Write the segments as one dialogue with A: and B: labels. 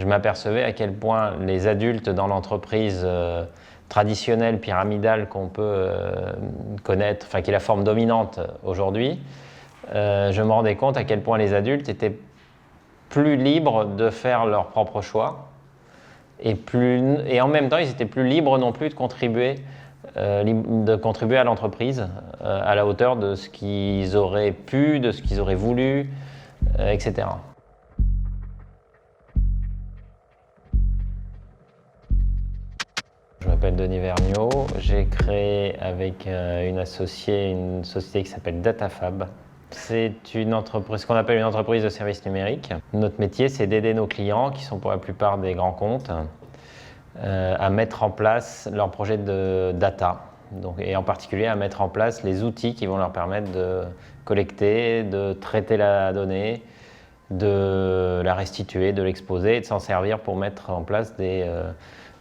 A: je m'apercevais à quel point les adultes dans l'entreprise traditionnelle, pyramidale qu'on peut connaître, enfin qui est la forme dominante aujourd'hui, je me rendais compte à quel point les adultes étaient plus libres de faire leurs propres choix et en même temps ils étaient plus libres non plus de contribuer à l'entreprise à la hauteur de ce qu'ils auraient pu, de ce qu'ils auraient voulu, etc. Je m'appelle Denis Vergniaud, j'ai créé avec une société qui s'appelle DataFab. C'est une entreprise, ce qu'on appelle une entreprise de services numériques. Notre métier, c'est d'aider nos clients, qui sont pour la plupart des grands comptes, à mettre en place leurs projets de data. Et en particulier à mettre en place les outils qui vont leur permettre de collecter, de traiter la donnée, de la restituer, de l'exposer et de s'en servir pour mettre en place des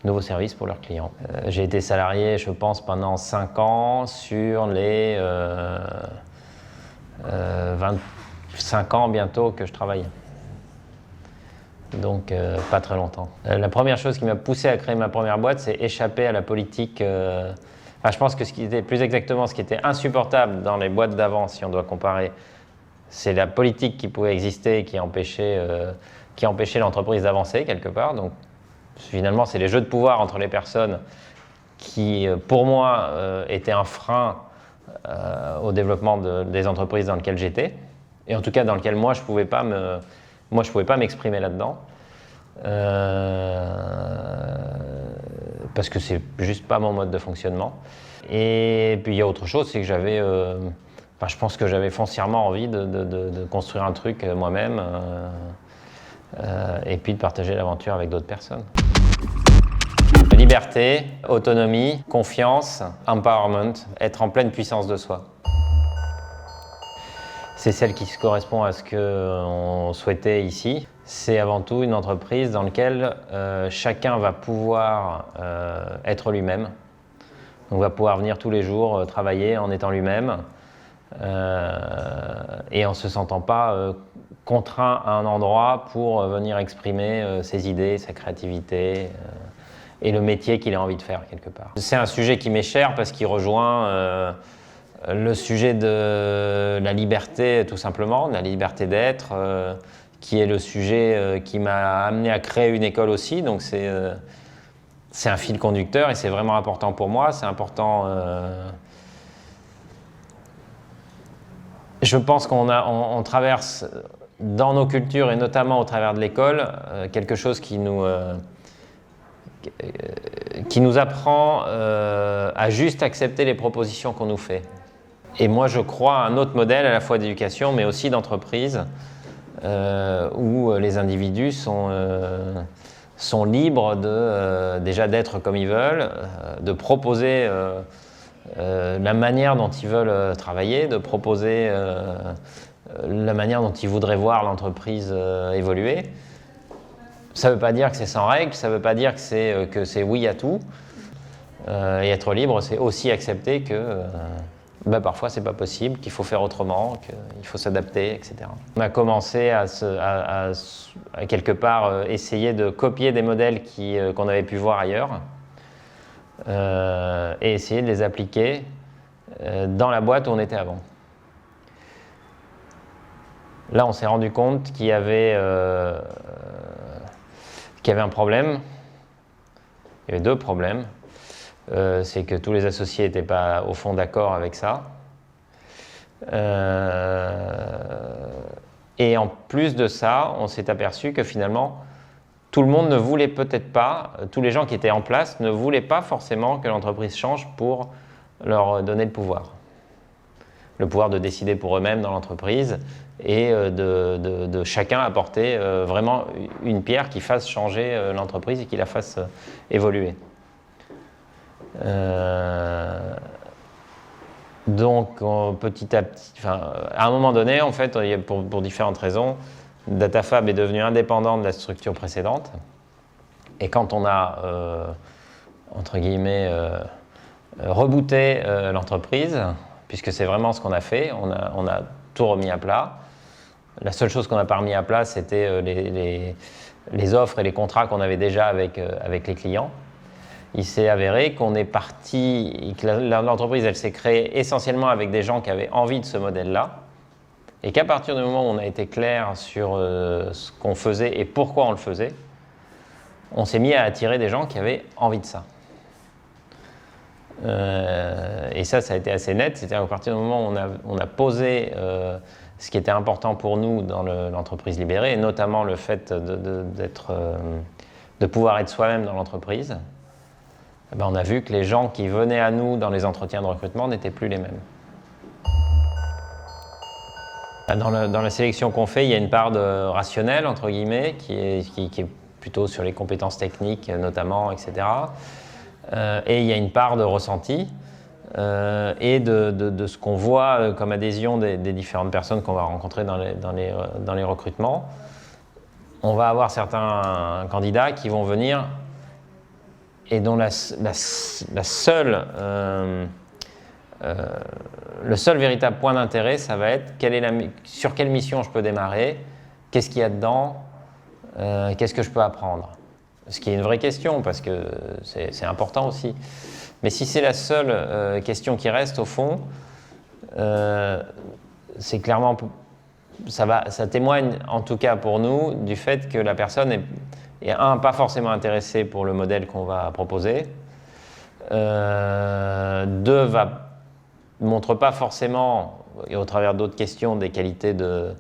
A: nouveaux services pour leurs clients. J'ai été salarié, je pense, pendant 5 ans sur les 25 ans bientôt que je travaille. Donc pas très longtemps. La première chose qui m'a poussé à créer ma première boîte, c'est échapper à la politique. Je pense que ce qui était insupportable dans les boîtes d'avant, si on doit comparer, c'est la politique qui pouvait exister et qui empêchait l'entreprise d'avancer quelque part. Donc finalement, c'est les jeux de pouvoir entre les personnes qui, pour moi, étaient un frein au développement des entreprises dans lesquelles j'étais, et en tout cas dans lesquelles moi je pouvais pas m'exprimer là-dedans, parce que c'est juste pas mon mode de fonctionnement. Et puis il y a autre chose, c'est que je pense que j'avais foncièrement envie de construire un truc moi-même, et puis de partager l'aventure avec d'autres personnes. Liberté, autonomie, confiance, empowerment, être en pleine puissance de soi. C'est celle qui correspond à ce qu'on souhaitait ici. C'est avant tout une entreprise dans laquelle chacun va pouvoir être lui-même. On va pouvoir venir tous les jours travailler en étant lui-même et en ne se sentant pas contraint à un endroit pour venir exprimer ses idées, sa créativité. Et le métier qu'il a envie de faire quelque part. C'est un sujet qui m'est cher parce qu'il rejoint le sujet de la liberté tout simplement, de la liberté d'être, qui est le sujet qui m'a amené à créer une école aussi. Donc c'est un fil conducteur et c'est vraiment important pour moi. C'est important. Je pense qu'on traverse dans nos cultures et notamment au travers de l'école quelque chose qui nous apprend à juste accepter les propositions qu'on nous fait. Et moi, je crois à un autre modèle à la fois d'éducation, mais aussi d'entreprise, où les individus sont libres déjà d'être comme ils veulent, de proposer la manière dont ils veulent travailler, de proposer la manière dont ils voudraient voir l'entreprise évoluer. Ça ne veut pas dire que c'est sans règles, ça ne veut pas dire que c'est oui à tout. Et être libre, c'est aussi accepter que parfois c'est pas possible, qu'il faut faire autrement, qu'il faut s'adapter, etc. On a commencé à quelque part essayer de copier des modèles qu'on avait pu voir ailleurs et essayer de les appliquer dans la boîte où on était avant. Là, on s'est rendu compte qu'il y avait un problème. Il y avait 2 problèmes. C'est que tous les associés n'étaient pas au fond d'accord avec ça. Et en plus de ça, on s'est aperçu que finalement, tout le monde ne voulait peut-être pas, tous les gens qui étaient en place ne voulaient pas forcément que l'entreprise change pour leur donner le pouvoir. Le pouvoir de décider pour eux-mêmes dans l'entreprise et de chacun apporter vraiment une pierre qui fasse changer l'entreprise et qui la fasse évoluer. Donc petit à petit, à un moment donné, en fait, pour différentes raisons, DataFab est devenu indépendant de la structure précédente. Et quand on a, entre guillemets, rebooté l'entreprise, puisque c'est vraiment ce qu'on a fait, on a tout remis à plat. La seule chose qu'on n'a pas remis à plat, c'était les offres et les contrats qu'on avait déjà avec les clients. Il s'est avéré qu'on est parti, que l'entreprise elle s'est créée essentiellement avec des gens qui avaient envie de ce modèle-là, et qu'à partir du moment où on a été clair sur ce qu'on faisait et pourquoi on le faisait, on s'est mis à attirer des gens qui avaient envie de ça. Et ça a été assez net, c'est-à-dire qu'à partir du moment où on a posé ce qui était important pour nous dans l'entreprise libérée, et notamment le fait de pouvoir être soi-même dans l'entreprise, ben on a vu que les gens qui venaient à nous dans les entretiens de recrutement n'étaient plus les mêmes. Dans la sélection qu'on fait, il y a une part de rationnel, entre guillemets, qui est plutôt sur les compétences techniques notamment, etc. Et il y a une part de ressenti et de ce qu'on voit comme adhésion des différentes personnes qu'on va rencontrer dans les recrutements. On va avoir certains candidats qui vont venir et dont le seul véritable point d'intérêt, ça va être sur quelle mission je peux démarrer, qu'est-ce qu'il y a dedans, qu'est-ce que je peux apprendre. Ce qui est une vraie question, parce que c'est important aussi. Mais si c'est la seule question qui reste au fond, c'est clairement, ça témoigne, en tout cas pour nous, du fait que la personne est pas forcément intéressée pour le modèle qu'on va proposer, montre pas forcément, et au travers d'autres questions, des qualités de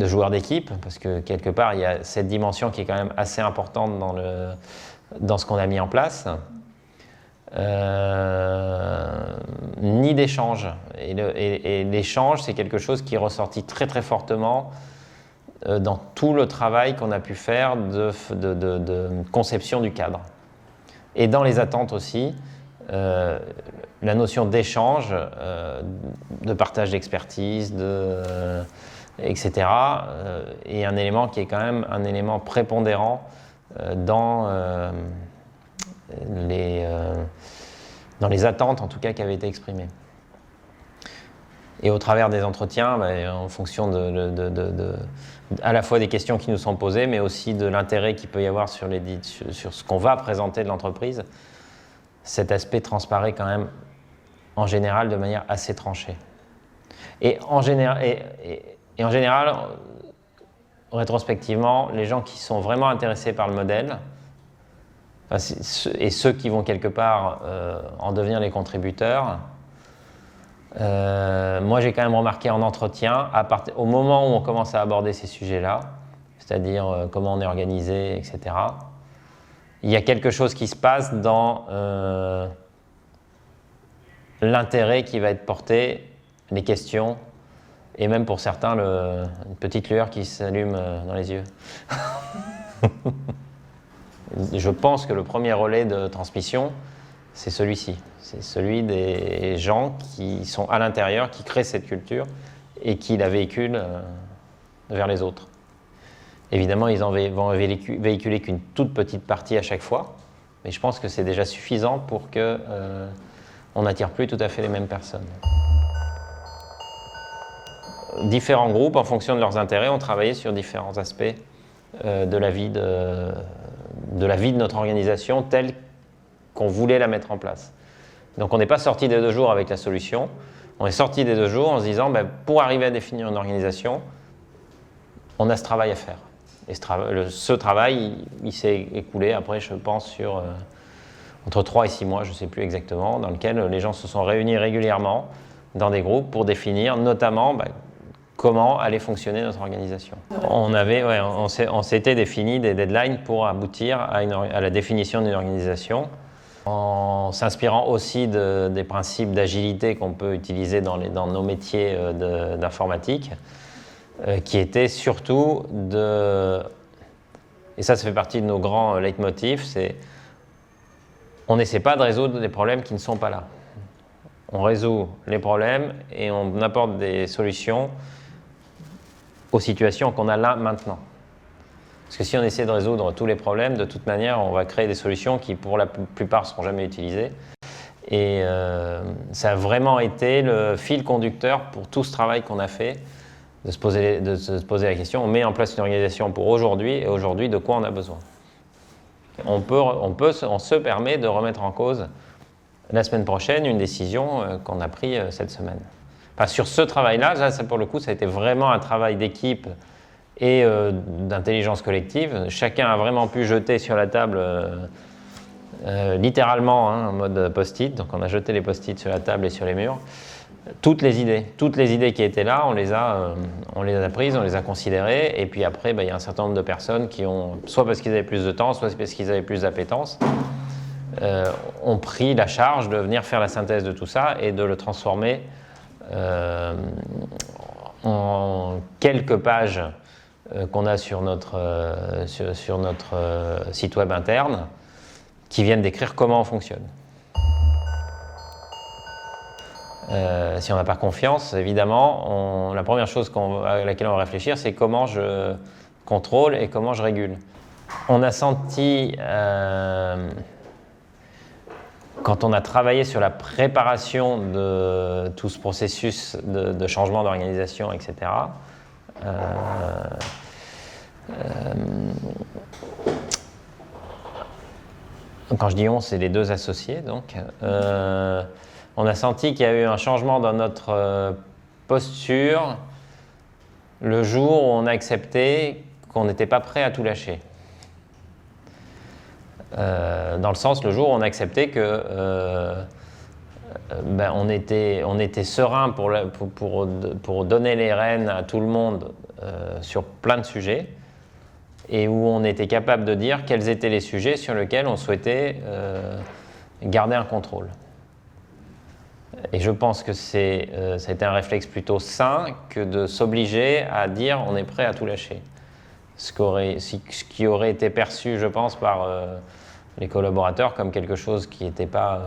A: joueurs d'équipe, parce que quelque part, il y a cette dimension qui est quand même assez importante dans ce qu'on a mis en place, ni d'échange. Et l'échange, c'est quelque chose qui est ressorti très très fortement dans tout le travail qu'on a pu faire de conception du cadre. Et dans les attentes aussi, la notion d'échange, de partage d'expertise, etc., est un élément qui est quand même un élément prépondérant dans les attentes, en tout cas, qui avaient été exprimées. Et au travers des entretiens, en fonction à la fois des questions qui nous sont posées, mais aussi de l'intérêt qu'il peut y avoir sur ce qu'on va présenter de l'entreprise, cet aspect transparaît quand même, en général, de manière assez tranchée. Et en général, rétrospectivement, les gens qui sont vraiment intéressés par le modèle, et ceux qui vont quelque part en devenir les contributeurs, moi j'ai quand même remarqué en entretien, au moment où on commence à aborder ces sujets-là, c'est-à-dire comment on est organisé, etc., il y a quelque chose qui se passe dans l'intérêt qui va être porté, les questions, et même pour certains, une petite lueur qui s'allume dans les yeux. Je pense que le premier relais de transmission, c'est celui-ci. C'est celui des gens qui sont à l'intérieur, qui créent cette culture et qui la véhiculent vers les autres. Évidemment, ils en vont véhiculer qu'une toute petite partie à chaque fois, mais je pense que c'est déjà suffisant pour qu'on n'attire plus tout à fait les mêmes personnes. Différents groupes, en fonction de leurs intérêts, ont travaillé sur différents aspects de la vie de notre organisation telle qu'on voulait la mettre en place. Donc on n'est pas sorti des 2 jours avec la solution, on est sorti des 2 jours en se disant pour arriver à définir une organisation, on a ce travail à faire. Et ce travail, il s'est écoulé après, je pense, sur entre 3 et 6 mois, je ne sais plus exactement, dans lequel les gens se sont réunis régulièrement dans des groupes pour définir notamment comment allait fonctionner notre organisation. On s'était défini des deadlines pour aboutir à la définition d'une organisation, en s'inspirant aussi des principes d'agilité qu'on peut utiliser dans nos métiers d'informatique, qui étaient surtout et ça fait partie de nos grands leitmotifs, c'est on n'essaie pas de résoudre des problèmes qui ne sont pas là. On résout les problèmes et on apporte des solutions aux situations qu'on a là maintenant. Parce que si on essaie de résoudre tous les problèmes, de toute manière, on va créer des solutions qui, pour la plupart, ne seront jamais utilisées. Et ça a vraiment été le fil conducteur pour tout ce travail qu'on a fait, de se poser la question, on met en place une organisation pour aujourd'hui, et aujourd'hui, de quoi on a besoin. On se permet de remettre en cause la semaine prochaine une décision qu'on a prise cette semaine. Enfin, sur ce travail-là, ça, pour le coup, ça a été vraiment un travail d'équipe et d'intelligence collective. Chacun a vraiment pu jeter sur la table, littéralement, en mode post-it. Donc on a jeté les post-it sur la table et sur les murs. Toutes les idées qui étaient là, on les a prises, on les a considérées. Et puis après, il y a un certain nombre de personnes qui ont, soit parce qu'ils avaient plus de temps, soit parce qu'ils avaient plus d'appétence, ont pris la charge de venir faire la synthèse de tout ça et de le transformer en quelques pages qu'on a sur notre site web interne, qui viennent décrire comment on fonctionne. Si on n'a pas confiance, évidemment, la première chose à laquelle on va réfléchir, c'est comment je contrôle et comment je régule. On a senti, quand on a travaillé sur la préparation de tout ce processus de changement d'organisation, etc., quand je dis on, c'est les deux associés, donc. On a senti qu'il y a eu un changement dans notre posture le jour où on a accepté qu'on n'était pas prêt à tout lâcher. Dans le sens, le jour où on a accepté que on était serein pour donner les rênes à tout le monde sur plein de sujets, et où on était capable de dire quels étaient les sujets sur lesquels on souhaitait garder un contrôle. Et je pense que ça a été un réflexe plutôt sain que de s'obliger à dire on est prêt à tout lâcher. Ce qui aurait été perçu, je pense, par les collaborateurs comme quelque chose qui n'était pas,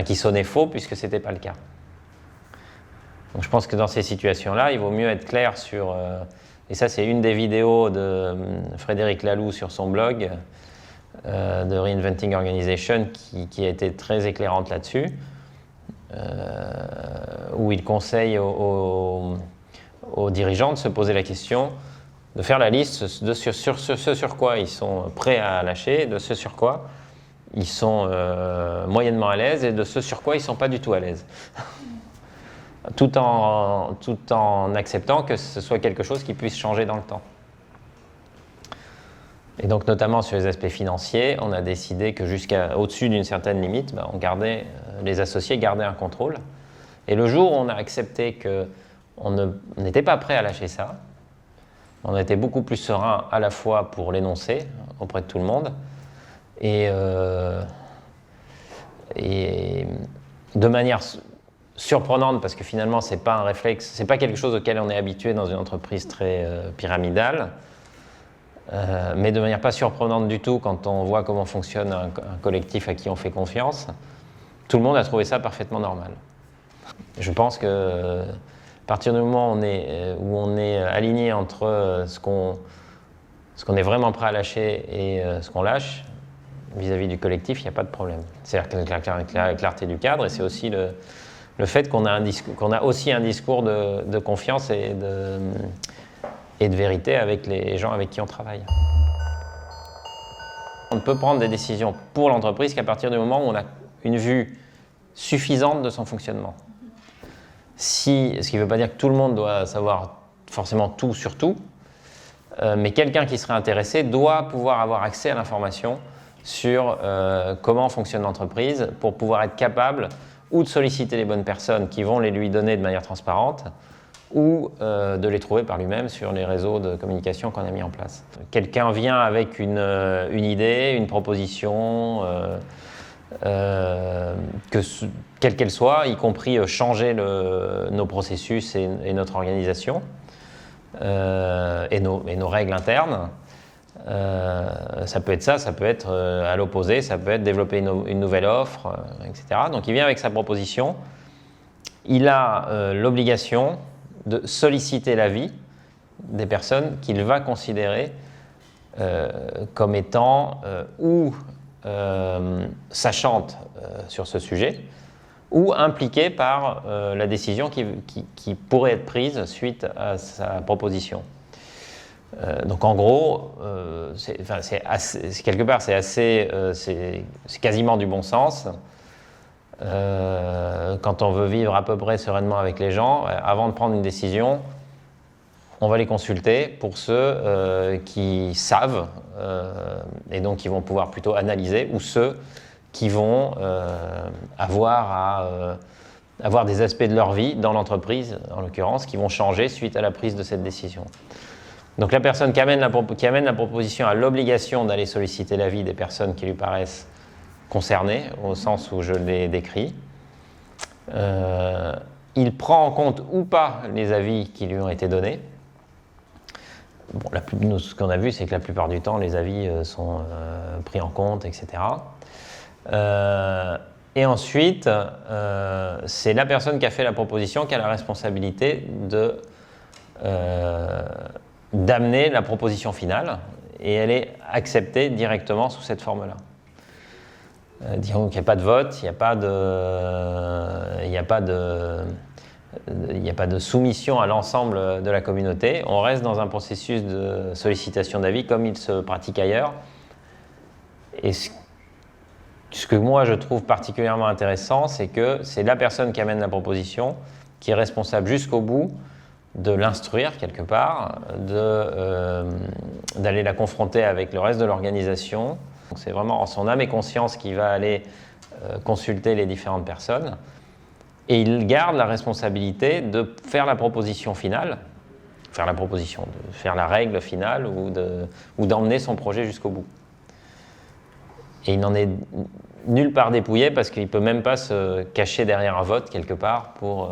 A: qui sonnait faux, puisque ce n'était pas le cas. Donc je pense que dans ces situations-là, il vaut mieux être clair sur... et ça, c'est une des vidéos de Frédéric Laloux sur son blog, de Reinventing Organization, qui a été très éclairante là-dessus. Où il conseille aux dirigeants de se poser la question, de faire la liste sur ce sur quoi ils sont prêts à lâcher, de ce sur quoi ils sont moyennement à l'aise et de ce sur quoi ils ne sont pas du tout à l'aise. tout en acceptant que ce soit quelque chose qui puisse changer dans le temps. Et donc, notamment sur les aspects financiers, on a décidé que au-dessus d'une certaine limite, les associés gardaient un contrôle. Et le jour où on a accepté qu'on n'était pas prêt à lâcher ça, on était beaucoup plus serein à la fois pour l'énoncer auprès de tout le monde et de manière surprenante, parce que finalement, c'est pas un réflexe, c'est pas quelque chose auquel on est habitué dans une entreprise très pyramidale. Mais de manière pas surprenante du tout quand on voit comment fonctionne un collectif à qui on fait confiance, tout le monde a trouvé ça parfaitement normal. Je pense que à partir du moment où on est aligné entre ce qu'on est vraiment prêt à lâcher et ce qu'on lâche, vis-à-vis du collectif, il n'y a pas de problème. C'est-à-dire la clarté du cadre, et c'est aussi le fait qu'on a aussi un discours de confiance et de vérité avec les gens avec qui on travaille. On ne peut prendre des décisions pour l'entreprise qu'à partir du moment où on a une vue suffisante de son fonctionnement. Ce qui ne veut pas dire que tout le monde doit savoir forcément tout sur tout, mais quelqu'un qui serait intéressé doit pouvoir avoir accès à l'information sur comment fonctionne l'entreprise pour pouvoir être capable ou de solliciter les bonnes personnes qui vont les lui donner de manière transparente, ou de les trouver par lui-même sur les réseaux de communication qu'on a mis en place. Quelqu'un vient avec une idée, une proposition, quelle qu'elle soit, y compris changer nos processus et notre organisation, et nos règles internes. Ça peut être ça, ça peut être à l'opposé, ça peut être développer une nouvelle offre, etc. Donc il vient avec sa proposition, il a l'obligation de solliciter l'avis des personnes qu'il va considérer comme étant ou sachantes sur ce sujet, ou impliqué par la décision qui pourrait être prise suite à sa proposition. Donc en gros, quelque part c'est quasiment du bon sens. Quand on veut vivre à peu près sereinement avec les gens, avant de prendre une décision, on va les consulter pour ceux qui savent et donc qui vont pouvoir plutôt analyser, ou ceux qui vont avoir des aspects de leur vie dans l'entreprise, en l'occurrence, qui vont changer suite à la prise de cette décision. Donc la personne qui amène la proposition a l'obligation d'aller solliciter l'avis des personnes qui lui paraissent concernées, au sens où je l'ai décrit. Il prend en compte ou pas les avis qui lui ont été donnés. Bon, ce qu'on a vu, c'est que la plupart du temps, les avis sont pris en compte, etc. Et ensuite, c'est la personne qui a fait la proposition qui a la responsabilité d'amener la proposition finale, et elle est acceptée directement sous cette forme-là. Disons qu'il n'y a pas de vote, il n'y a pas de soumission à l'ensemble de la communauté. On reste dans un processus de sollicitation d'avis comme il se pratique ailleurs. Et ce que moi je trouve particulièrement intéressant, c'est que c'est la personne qui amène la proposition qui est responsable jusqu'au bout de l'instruire quelque part, d'aller la confronter avec le reste de l'organisation. C'est vraiment en son âme et conscience qu'il va aller consulter les différentes personnes. Et il garde la responsabilité de faire la proposition finale, de faire la règle finale ou d'emmener son projet jusqu'au bout. Et il n'en est nulle part dépouillé parce qu'il ne peut même pas se cacher derrière un vote quelque part pour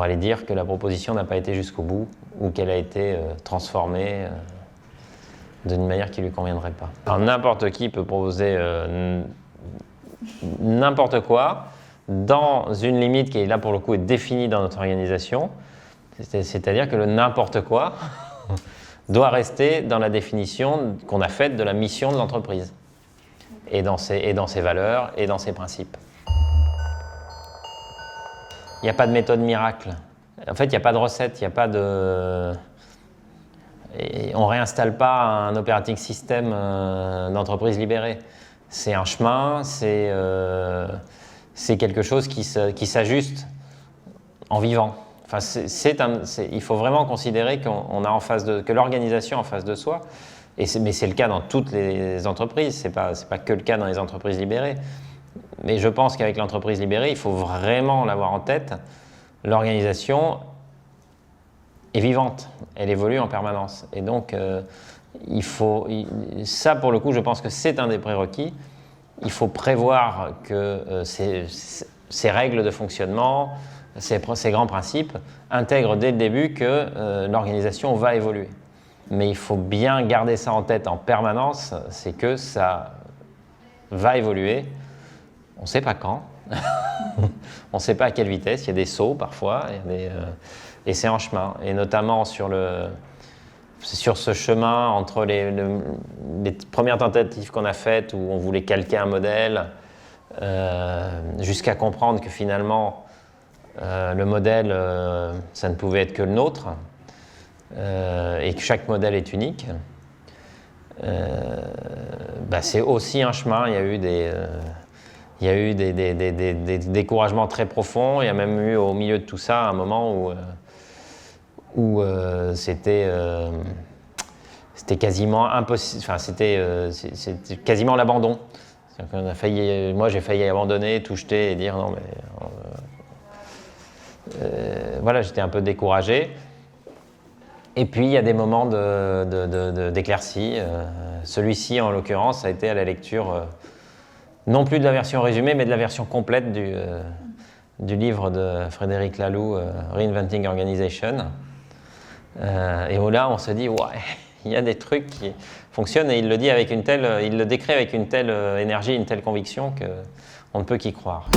A: aller dire que la proposition n'a pas été jusqu'au bout ou qu'elle a été transformée d'une manière qui ne lui conviendrait pas. Alors n'importe qui peut proposer n'importe quoi dans une limite qui, là pour le coup, est définie dans notre organisation, c'est-à-dire que le n'importe quoi doit rester dans la définition qu'on a faite de la mission de l'entreprise et dans ses valeurs et dans ses principes. Il n'y a pas de méthode miracle. En fait, il n'y a pas de recette, il n'y a pas de... Et on ne réinstalle pas un operating system d'entreprise libérée. C'est un chemin, c'est quelque chose qui s'ajuste en vivant. Enfin, il faut vraiment considérer que l'organisation en face de soi, mais c'est le cas dans toutes les entreprises, c'est pas que le cas dans les entreprises libérées. Mais je pense qu'avec l'entreprise libérée, il faut vraiment l'avoir en tête. L'organisation est vivante, elle évolue en permanence. Et donc, ça, pour le coup, je pense que c'est un des prérequis. Il faut prévoir que ces règles de fonctionnement, ces grands principes, intègrent dès le début que l'organisation va évoluer. Mais il faut bien garder ça en tête en permanence, c'est que ça va évoluer. On ne sait pas quand, on ne sait pas à quelle vitesse, il y a des sauts parfois, et c'est en chemin. Et notamment sur ce chemin entre les premières tentatives qu'on a faites où on voulait calquer un modèle, jusqu'à comprendre que finalement le modèle, ça ne pouvait être que le nôtre, et que chaque modèle est unique. C'est aussi un chemin, il y a eu des découragements très profonds. Il y a même eu au milieu de tout ça un moment où c'était quasiment impossible. Enfin, c'était quasiment l'abandon. Moi, j'ai failli abandonner, tout jeter et dire non, mais voilà, j'étais un peu découragé. Et puis il y a des moments d'éclaircie. Celui-ci, en l'occurrence, a été à la lecture. Non plus de la version résumée, mais de la version complète du livre de Frédéric Laloux, Reinventing Organization. Et là, on se dit, ouais, il y a des trucs qui fonctionnent, et il le décrit avec une telle énergie, une telle conviction qu'on ne peut qu'y croire.